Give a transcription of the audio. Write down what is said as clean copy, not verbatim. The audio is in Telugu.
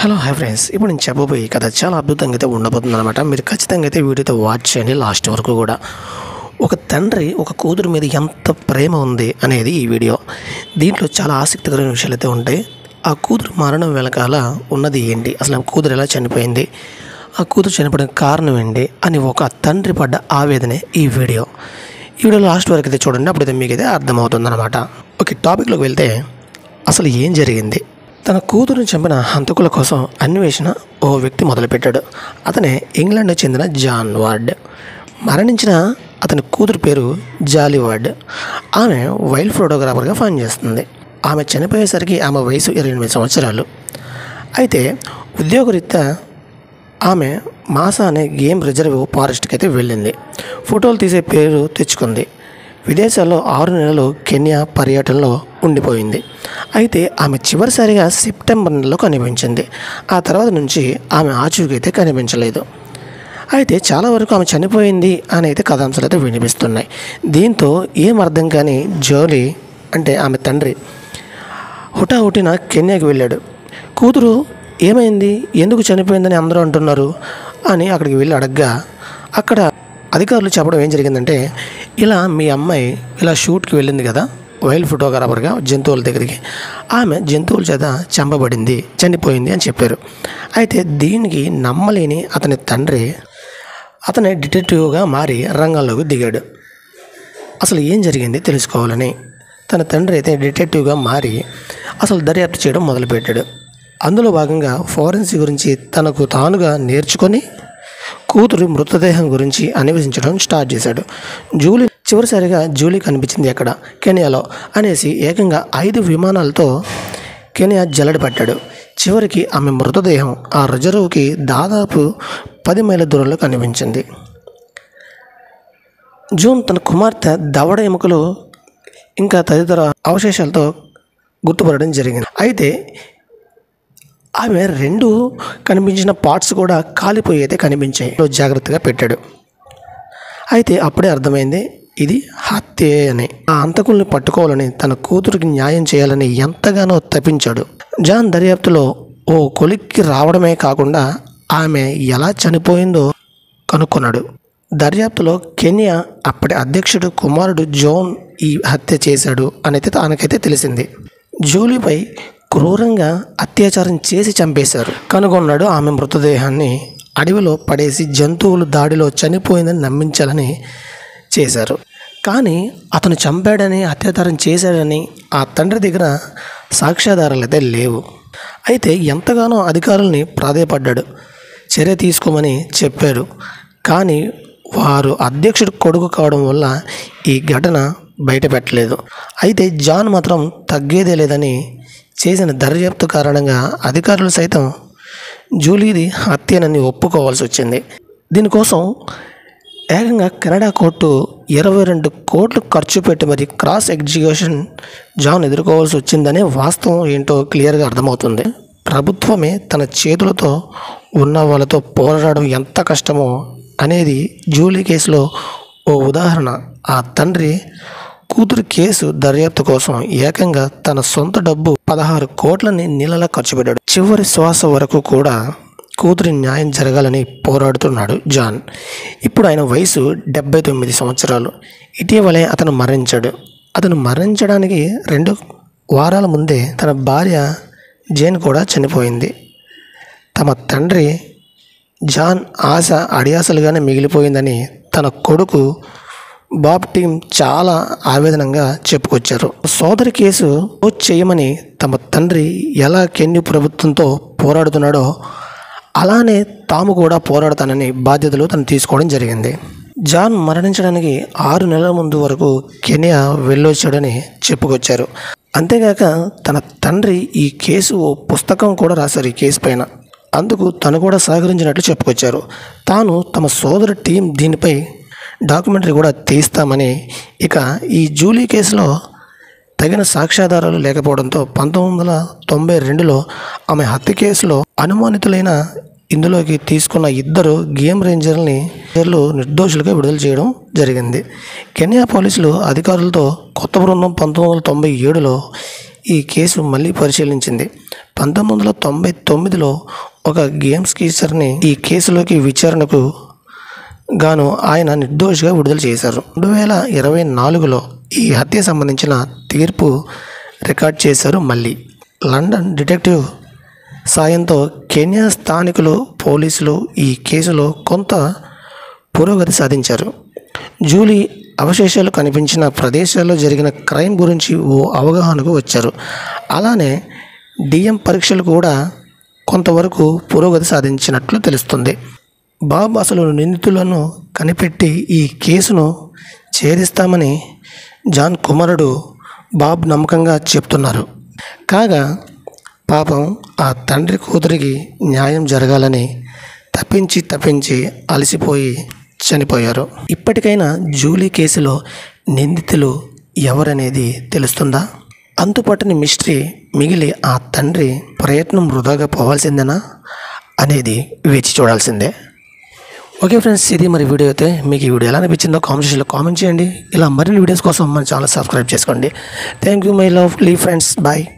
హలో హాయ్ ఫ్రెండ్స్, ఇప్పుడు నేను చెప్పబోయే కథ చాలా అద్భుతంగా అయితే ఉండబోతుంది అనమాట. మీరు ఖచ్చితంగా అయితే వీడియోతో వాచ్ చేయండి లాస్ట్ వరకు కూడా. ఒక తండ్రి ఒక కూతురు మీద ఎంత ప్రేమ ఉంది అనేది ఈ వీడియో. దీంట్లో చాలా ఆసక్తికరమైన విషయాలు అయితే ఉంటాయి. ఆ కూతురు మరణం వెనకాల ఉన్నది ఏంటి, అసలు ఆ కూతురు ఎలా చనిపోయింది, ఆ కూతురు చనిపోయిన కారణం ఏంటి అని ఒక తండ్రి పడ్డ ఆవేదనే ఈ వీడియో లాస్ట్ వరకు అయితే చూడండి. అప్పుడైతే మీకైతే అర్థమవుతుంది అనమాట. ఓకే, టాపిక్లోకి వెళ్తే అసలు ఏం జరిగింది. తన కూతురుని చంపిన హంతకుల కోసం అన్వేషణ ఓ వ్యక్తి మొదలుపెట్టాడు. అతనే ఇంగ్లాండ్కు చెందిన జాన్ వార్డ్. మరణించిన అతని కూతురు పేరు జాలీ వార్డ్. ఆమె వైల్డ్ ఫోటోగ్రాఫర్గా పనిచేస్తుంది. ఆమె చనిపోయేసరికి ఆమె వయసు 28 సంవత్సరాలు. అయితే ఉద్యోగరీత్యా ఆమె మాసా అనే గేమ్ రిజర్వ్ ఫారెస్ట్కి అయితే వెళ్ళింది. ఫోటోలు తీసే పేరు తెచ్చుకుంది. విదేశాల్లో 6 నెలలు కెన్యా పర్యటనలో ఉండిపోయింది. అయితే ఆమె చివరిసారిగా సెప్టెంబర్ నెలలో కనిపించింది. ఆ తర్వాత నుంచి ఆమె ఆచూకీ అయితే కనిపించలేదు. అయితే చాలా వరకు ఆమె చనిపోయింది అని అయితే కథాంశాలు అయితే వినిపిస్తున్నాయి. దీంతో ఏం అర్థం కాని జోలీ అంటే ఆమె తండ్రి హుటాహుటిన కెన్యాకి వెళ్ళాడు. కూతురు ఏమైంది, ఎందుకు చనిపోయిందని అందరూ అంటున్నారు అని అక్కడికి వెళ్ళి అడగ్గా అక్కడ అధికారులు చెప్పడం ఏం జరిగిందంటే, ఇలా మీ అమ్మాయి ఇలా షూట్కి వెళ్ళింది కదా వైల్డ్ ఫోటోగ్రాఫర్గా జంతువుల దగ్గరికి, ఆమె జంతువుల చేత చంపబడింది, చనిపోయింది అని చెప్పారు. అయితే దీనికి నమ్మలేని అతని తండ్రి అతని డిటెక్టివ్గా మారి రంగంలోకి దిగాడు. అసలు ఏం జరిగింది తెలుసుకోవాలని తన తండ్రి అయితే డిటెక్టివ్గా మారి అసలు దర్యాప్తు చేయడం మొదలుపెట్టాడు. అందులో భాగంగా ఫోరెన్సిక్ గురించి తనకు తానుగా నేర్చుకొని కూతురు మృతదేహం గురించి అన్వేషించడం స్టార్ట్ చేశాడు. చివరిసారిగా జూలీ కనిపించింది ఎక్కడ, కెనియాలో అనేసి ఏకంగా 5 విమానాలతో కెనియా జల్లడి పట్టాడు. చివరికి ఆమె మృతదేహం ఆ రిజర్వ్కి దాదాపు 10 మైళ్ళ దూరంలో కనిపించింది. జూన్ తన కుమార్తె దవడ ఎముకలు ఇంకా తదితర అవశేషాలతో గుర్తుపడడం జరిగింది. అయితే ఆమె 2 కనిపించిన పార్ట్స్ కూడా కాలిపోయి అయితే కనిపించాయి. జాగ్రత్తగా పెట్టాడు. అయితే అప్పుడే అర్థమైంది ఇది హత్యే అని. ఆ హంతకుల్ని పట్టుకోవాలని, తన కూతురికి న్యాయం చేయాలని ఎంతగానో తప్పించాడు. జాన్ దర్యాప్తులో ఓ కొలిక్కి రావడమే కాకుండా ఆమె ఎలా చనిపోయిందో కనుక్కున్నాడు. దర్యాప్తులో కెన్యా అప్పటి అధ్యక్షుడు కుమారుడు జోన్ ఈ హత్య చేశాడు అనేది తనకైతే తెలిసింది. జూలీపై క్రూరంగా అత్యాచారం చేసి చంపేశారు. కనుగొన్నాడు ఆమె మృతదేహాన్ని అడవిలో పడేసి జంతువులు దాడిలో చనిపోయిందని నమ్మించాలని చేశారు. కానీ అతను చంపాడని, అత్యాచారం చేశాడని ఆ తండ్రి దగ్గర సాక్ష్యాధారాలు అయితే లేవు. అయితే ఎంతగానో అధికారుల్ని ప్రాధేయపడ్డాడు, చర్య తీసుకోమని చెప్పారు. కానీ వారు అధ్యక్షుడు కొడుకు కావడం వల్ల ఈ ఘటన బయట పెట్టలేదు. అయితే జాన్ మాత్రం తగ్గేదే లేదని చేసిన దర్యాప్తు కారణంగా అధికారులు సైతం జూలీది హత్యనని ఒప్పుకోవాల్సి వచ్చింది. దీనికోసం ఏకంగా కెనడా కోర్టు 22 కోట్లు ఖర్చు పెట్టి మరి క్రాస్ ఎగ్జిక్యూషన్ జాన్ ఎదుర్కోవాల్సి వచ్చిందనే వాస్తవం ఏంటో క్లియర్గా అర్థమవుతుంది. ప్రభుత్వమే తన చేతులతో ఉన్న వాళ్ళతో పోరాడడం ఎంత కష్టమో అనేది జూలీ కేసులో ఓ ఉదాహరణ. ఆ తండ్రి కూతురు కేసు దర్యాప్తు కోసం ఏకంగా తన సొంత డబ్బు 16 కోట్లని నీళ్ళలా ఖర్చు పెట్టాడు. చివరి శ్వాస వరకు కూడా కూతురి న్యాయం జరగాలని పోరాడుతున్నాడు జాన్. ఇప్పుడు ఆయన వయసు 79 సంవత్సరాలు. ఇటీవలే అతను మరణించాడు. అతను మరణించడానికి 2 వారాల ముందే తన భార్య జేన్ కూడా చనిపోయింది. తమ తండ్రి జాన్ ఆశ అడియాసలుగానే మిగిలిపోయిందని తన కొడుకు బాబ్ టీం చాలా ఆవేదనంగా చెప్పుకొచ్చారు. సోదరి కేసు చేయమని తమ తండ్రి ఎలా కెన్యా ప్రభుత్వంతో పోరాడుతున్నాడో అలానే తాము కూడా పోరాడతానని బాధ్యతలు తను తీసుకోవడం జరిగింది. జాన్ మరణించడానికి 6 నెలల ముందు వరకు కెన్యా వెళ్ళొచ్చాడని చెప్పుకొచ్చారు. అంతేగాక తన తండ్రి ఈ కేసు పుస్తకం కూడా రాశారు ఈ కేసు పైన. అందుకు తను కూడా సహకరించినట్లు చెప్పుకొచ్చారు. తాను తమ సోదరు టీం దీనిపై డాక్యుమెంటరీ కూడా తీస్తామని. ఇక ఈ జూలీ కేసులో తగిన సాక్ష్యాధారాలు లేకపోవడంతో 1992లో ఆమె హత్య కేసులో అనుమానితులైన ఇందులోకి తీసుకున్న 2 గేమ్ రేంజర్ని నిర్దోషులుగా విడుదల చేయడం జరిగింది. కెన్యా పోలీసులు అధికారులతో కొత్త బృందం 1997లో ఈ కేసు మళ్ళీ పరిశీలించింది. 1999లో ఒక గేమ్స్ టీచర్ని ఈ కేసులోకి విచారణకు గాను ఆయన నిర్దోషిగా విడుదల చేశారు. 2024లో ఈ హత్య సంబంధించిన తీర్పు రికార్డ్ చేశారు. మళ్ళీ లండన్ డిటెక్టివ్ సాయంతో కెన్యా స్థానికులు పోలీసులు ఈ కేసులో కొంత పురోగతి సాధించారు. జూలీ అవశేషాలు కనిపించిన ప్రదేశాల్లో జరిగిన క్రైమ్ గురించి ఓ అవగాహనకు వచ్చారు. అలానే డిఎం పరీక్షలు కూడా కొంతవరకు పురోగతి సాధించినట్లు తెలుస్తుంది. బాబ్ అసలు నిందితులను కనిపెట్టి ఈ కేసును ఛేదిస్తామని జాన్ కుమారుడు బాబ్ నమ్మకంగా చెప్తున్నారు. కాగా పాపం ఆ తండ్రి కూతురికి న్యాయం జరగాలని తప్పించి అలసిపోయి చనిపోయారు. ఇప్పటికైనా జూలీ కేసులో నిందితులు ఎవరనేది తెలుస్తుందా? అంతుపట్టని మిస్టరీ మిగిలి ఆ తండ్రి ప్రయత్నం వృధాగా పోవాల్సిందేనా అనేది వేచి చూడాల్సిందే. ఓకే ఫ్రెండ్స్, ఇది మరి వీడియో అయితే మీకు ఈ వీడియో ఎలా అనిపించిందో కామెంట్ సెక్షన్లో కామెంట్ చేయండి. ఇలా మరిన్ని వీడియోస్ కోసం మన ఛానల్ సబ్స్క్రైబ్ చేసుకోండి. Thank you my lovely friends. Bye.